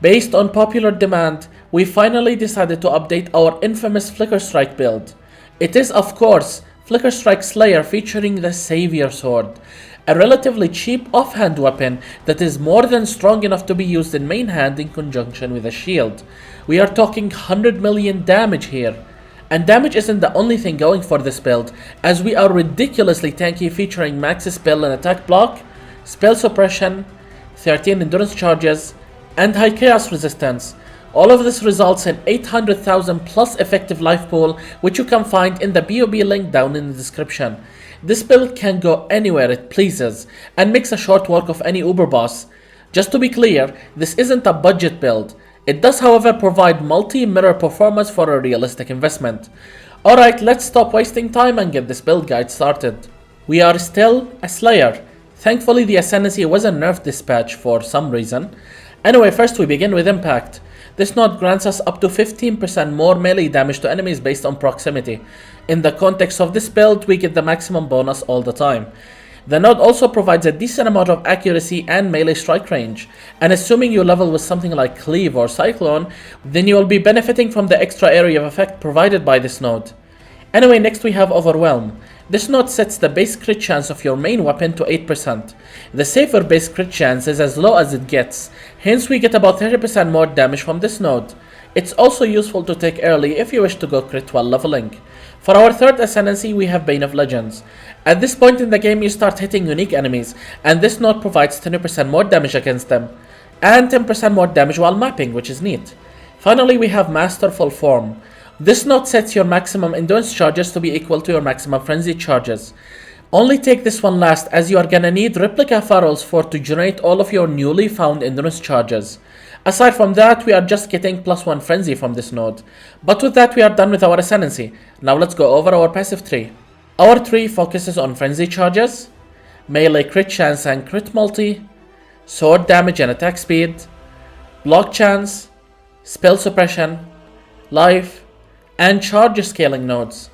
Based on popular demand, we finally decided to update our infamous Flicker Strike build. It is, of course, Flicker Strike Slayer featuring the Saviour sword, a relatively cheap offhand weapon that is more than strong enough to be used in main hand in conjunction with a shield. We are talking 100 million damage here. And damage isn't the only thing going for this build, as we are ridiculously tanky featuring max spell and attack block, spell suppression, 13 endurance charges, and high chaos resistance. All of this results in 800,000 plus effective life pool, which you can find in the BOB link down in the description. This build can go anywhere it pleases, and makes a short work of any uber boss. Just to be clear, this isn't a budget build. It does, however, provide multi-mirror performance for a realistic investment. Alright, let's stop wasting time and get this build guide started. We are still a Slayer. Thankfully, the Ascendancy wasn't nerfed this patch for some reason. Anyway, first we begin with impact. This node grants us up to 15% more melee damage to enemies based on proximity. In the context of this build, we get the maximum bonus all the time. The node also provides a decent amount of accuracy and melee strike range, and assuming you level with something like Cleave or Cyclone, then you will be benefiting from the extra area of effect provided by this node. Anyway, next we have Overwhelm. This node sets the base crit chance of your main weapon to 8%. The Saviour base crit chance is as low as it gets, hence we get about 30% more damage from this node. It's also useful to take early if you wish to go crit while leveling. For our third Ascendancy, we have Bane of Legends. At this point in the game, you start hitting unique enemies, and this node provides 20% more damage against them, and 10% more damage while mapping, which is neat. Finally, we have Masterful Form. This node sets your maximum endurance charges to be equal to your maximum frenzy charges. Only take this one last, as you are gonna need replica pharaohs to generate all of your newly found endurance charges. Aside from that, we are just getting +1 frenzy from this node. But with that, we are done with our Ascendancy. Now let's go over our passive tree. Our tree focuses on frenzy charges, melee crit chance and crit multi, sword damage and attack speed, block chance, spell suppression, life, and charge scaling nodes.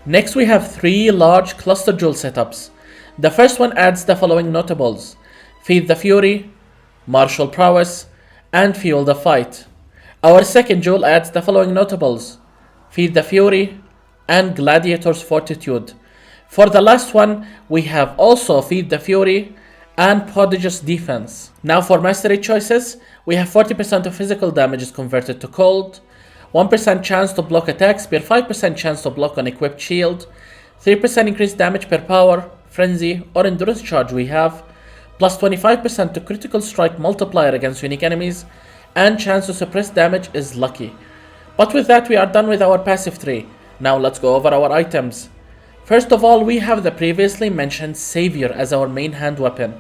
Next we have 3 large cluster jewel setups. The first one adds the following notables: Feed the Fury, Martial Prowess, and Fuel the Fight. Our second jewel adds the following notables: Feed the Fury and Gladiator's Fortitude. For the last one, we have also Feed the Fury and Prodigious Defense. Now for mastery choices, we have 40% of physical damage is converted to cold, 1% chance to block attacks per 5% chance to block on equipped shield, 3% increased damage per power, frenzy, or endurance charge we have, plus 25% to critical strike multiplier against unique enemies, and chance to suppress damage is lucky. But with that, we are done with our passive tree. Now let's go over our items. First of all, we have the previously mentioned Saviour as our main hand weapon.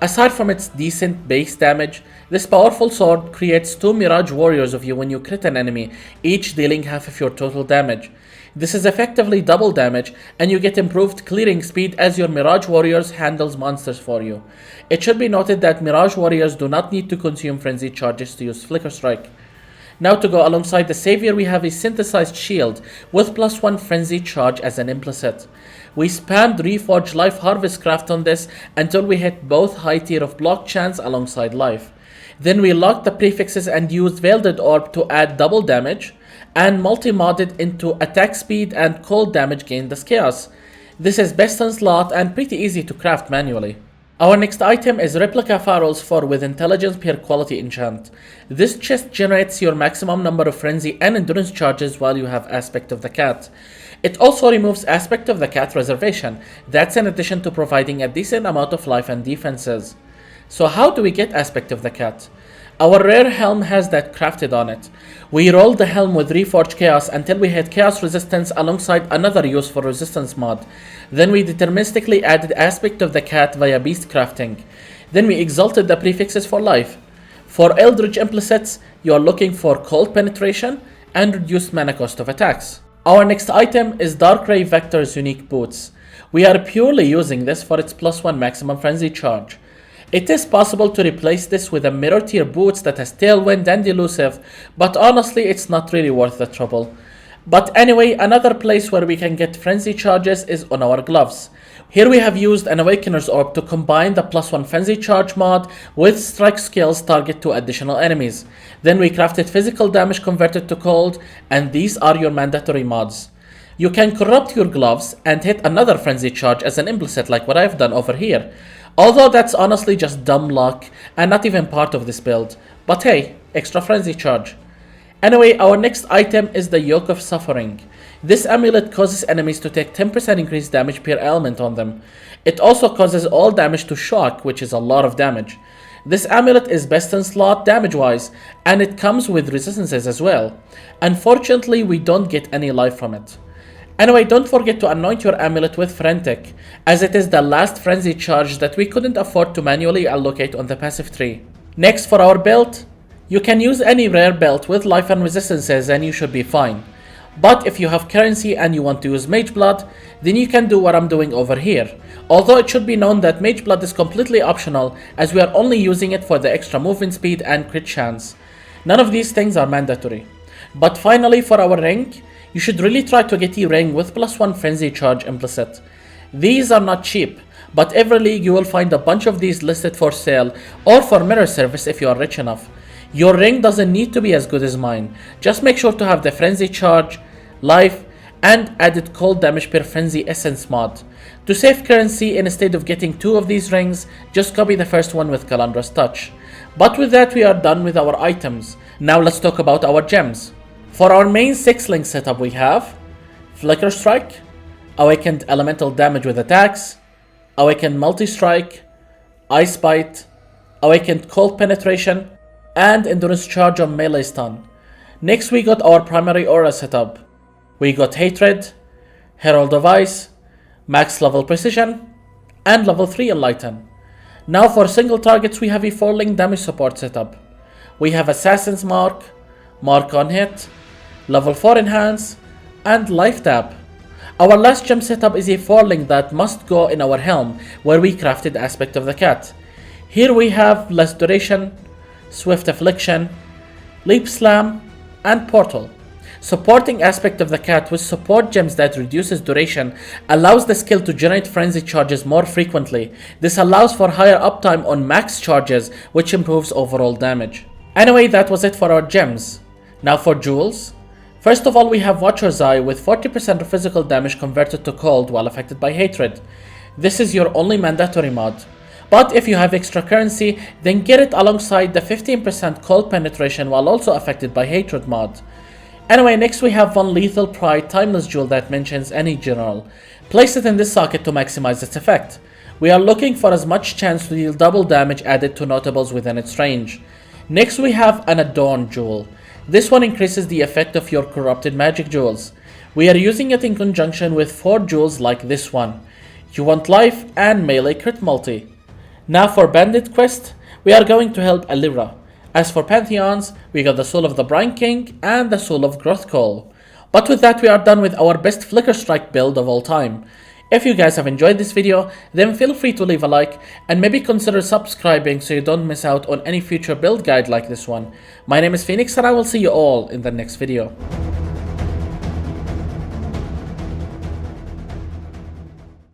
Aside from its decent base damage, this powerful sword creates 2 Mirage Warriors of you when you crit an enemy, each dealing half of your total damage. This is effectively double damage, and you get improved clearing speed as your Mirage Warriors handles monsters for you. It should be noted that Mirage Warriors do not need to consume frenzy charges to use Flicker Strike. Now to go alongside the Saviour, we have a synthesized shield with +1 frenzy charge as an implicit. We spammed Reforged Life Harvest Craft on this until we hit both high tier of block chance alongside life. Then we locked the prefixes and used Veiled Orb to add double damage, and multi-modded into attack speed and cold damage gained as chaos. This is best in slot and pretty easy to craft manually. Our next item is Replica Pharaohs for with Intelligence per Quality Enchant. This chest generates your maximum number of Frenzy and Endurance charges while you have Aspect of the Cat. It also removes Aspect of the Cat Reservation. That's in addition to providing a decent amount of life and defenses. So how do we get Aspect of the Cat? Our rare helm has that crafted on it. We rolled the helm with Reforged Chaos until we had Chaos Resistance alongside another useful resistance mod. Then we deterministically added Aspect of the Cat via Beast Crafting. Then we exalted the prefixes for life. For Eldritch Implicits, you are looking for Cold Penetration and reduced mana cost of attacks. Our next item is Darkrai Vector's Unique Boots. We are purely using this for its +1 maximum frenzy charge. It is possible to replace this with a mirror tier boots that has Tailwind and Elusive, but honestly it's not really worth the trouble. But anyway, another place where we can get frenzy charges is on our gloves. Here we have used an Awakener's Orb to combine the +1 frenzy charge mod with strike skills target to additional enemies. Then we crafted physical damage converted to cold, and these are your mandatory mods. You can corrupt your gloves and hit another frenzy charge as an implicit like what I've done over here. Although that's honestly just dumb luck and not even part of this build. But hey, extra frenzy charge. Anyway, our next item is the Yoke of Suffering. This amulet causes enemies to take 10% increased damage per element on them. It also causes all damage to shock, which is a lot of damage. This amulet is best in slot damage wise, and it comes with resistances as well. Unfortunately, we don't get any life from it. Anyway, don't forget to anoint your amulet with Frantic, as it is the last frenzy charge that we couldn't afford to manually allocate on the passive tree. Next for our belt, you can use any rare belt with life and resistances and you should be fine. But if you have currency and you want to use Mageblood, then you can do what I'm doing over here. Although it should be known that Mageblood is completely optional, as we are only using it for the extra movement speed and crit chance. None of these things are mandatory. But finally, for our ring, you should really try to get a ring with +1 frenzy charge implicit. These are not cheap, but every league you will find a bunch of these listed for sale or for mirror service if you are rich enough. Your ring doesn't need to be as good as mine, just make sure to have the frenzy charge, life, and added cold damage per frenzy essence mod. To save currency, instead of getting 2 of these rings, just copy the first one with Calandra's touch. But with that we are done with our items. Now let's talk about our gems. For our main 6-link setup we have Flicker Strike, Awakened Elemental Damage with attacks, Awakened Multi-Strike, Ice Bite, Awakened Cold Penetration, and Endurance Charge on melee stun. Next we got our primary aura setup. We got Hatred, Herald of Ice, Max level Precision, and level 3 Enlighten. Now for single targets we have a 4-link damage support setup. We have Assassin's Mark, Mark on Hit, level 4 Enhance, and Life Tap. Our last gem setup is a 4-link that must go in our helm, where we crafted Aspect of the Cat. Here we have Less Duration, Swift Affliction, Leap Slam, and Portal. Supporting Aspect of the Cat with support gems that reduces duration allows the skill to generate frenzy charges more frequently. This allows for higher uptime on max charges, which improves overall damage. Anyway, that was it for our gems. Now for jewels. First of all, we have Watcher's Eye with 40% of physical damage converted to cold while affected by hatred. This is your only mandatory mod. But if you have extra currency, then get it alongside the 15% cold penetration while also affected by hatred mod. Anyway, next we have one Lethal Pride Timeless Jewel that mentions any general. Place it in this socket to maximize its effect. We are looking for as much chance to deal double damage added to notables within its range. Next we have an Adorn Jewel. This one increases the effect of your corrupted magic jewels. We are using it in conjunction with 4 jewels like this one. You want life and melee crit multi. Now for Bandit Quest, we are going to help Alira. As for Pantheons, we got the Soul of the Brine King and the Soul of Grothcole. But with that we are done with our best Flicker Strike build of all time. If you guys have enjoyed this video, then feel free to leave a like and maybe consider subscribing so you don't miss out on any future build guide like this one. My name is Phoenix and I will see you all in the next video.